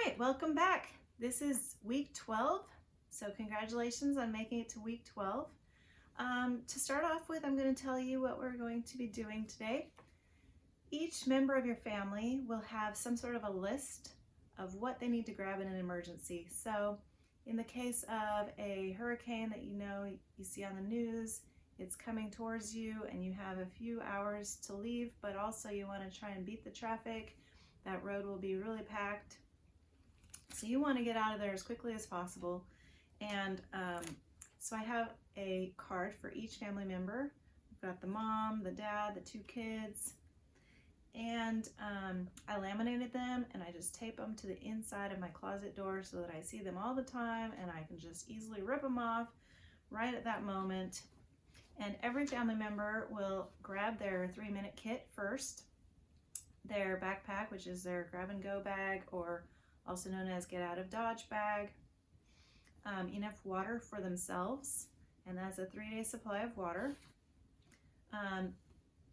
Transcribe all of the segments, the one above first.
right, welcome back. This is week 12, so congratulations on making it to week 12. To start off with, I'm going to tell you what we're going to be doing today. Each member of your family will have some sort of a list of what they need to grab in an emergency. So in the case of a hurricane that you see on the news, it's coming towards you and you have a few hours to leave, but also you want to try and beat the traffic. That road will be really packed. So you want to get out of there as quickly as possible. And so I have a card for each family member. We've got the mom, the dad, the two kids, and I laminated them and I just tape them to the inside of my closet door so that I see them all the time and I can just easily rip them off right at that moment. And every family member will grab their 3-minute kit first, their backpack, which is their grab-and-go bag, or also known as get out of Dodge bag, enough water for themselves, and that's a 3-day supply of water.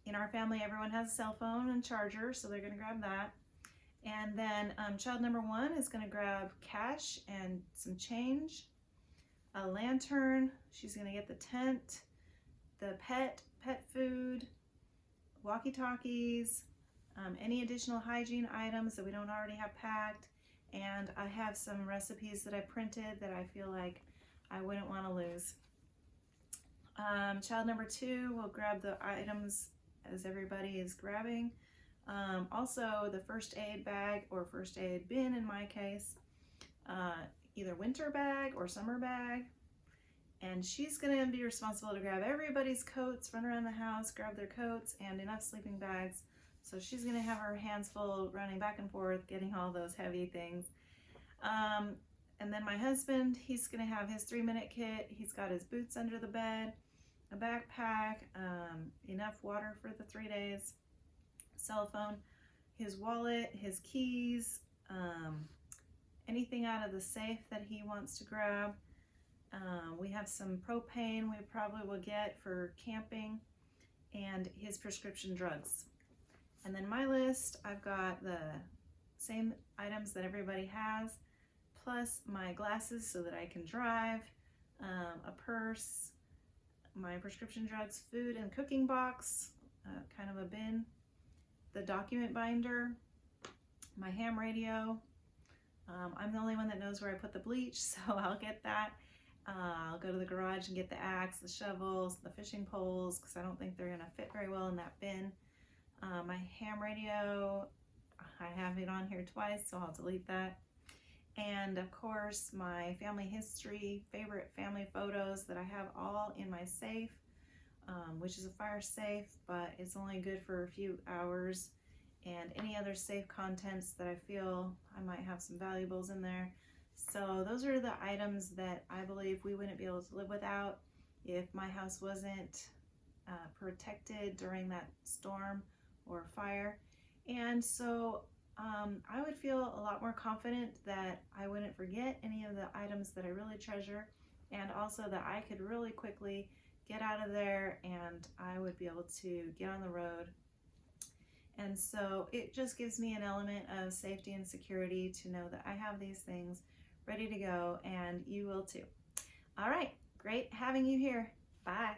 In our family, everyone has a cell phone and charger, so they're going to grab that. And then child number 1 is going to grab cash and some change, a lantern. She's going to get the tent, the pet food, walkie talkies, any additional hygiene items that we don't already have packed. And I have some recipes that I printed that I feel like I wouldn't want to lose. Child number 2 will grab the items as everybody is grabbing. Also the first aid bag or first aid bin in my case, either winter bag or summer bag. And she's going to be responsible to grab everybody's coats, run around the house, grab their coats, and enough sleeping bags. So she's going to have her hands full running back and forth, getting all those heavy things. And then my husband, he's going to have his 3-minute kit. He's got his boots under the bed, a backpack, enough water for the 3 days, cell phone, his wallet, his keys, anything out of the safe that he wants to grab. We have some propane we probably will get for camping, and his prescription drugs. And then my list, I've got the same items that everybody has, plus my glasses so that I can drive, a purse, my prescription drugs, food and cooking box, kind of a bin, the document binder, my ham radio. I'm the only one that knows where I put the bleach, so I'll get that. I'll go to the garage and get the axe, the shovels, the fishing poles, because I don't think they're going to fit very well in that bin. My ham radio, I have it on here twice, so I'll delete that. And of course, my family history, favorite family photos that I have all in my safe, which is a fire safe, but it's only good for a few hours. And any other safe contents that I feel I might have some valuables in there. So those are the items that I believe we wouldn't be able to live without if my house wasn't protected during that storm or fire. And so I would feel a lot more confident that I wouldn't forget any of the items that I really treasure, and also that I could really quickly get out of there and I would be able to get on the road. And so it just gives me an element of safety and security to know that I have these things ready to go, and you will too. All right, great having you here. Bye.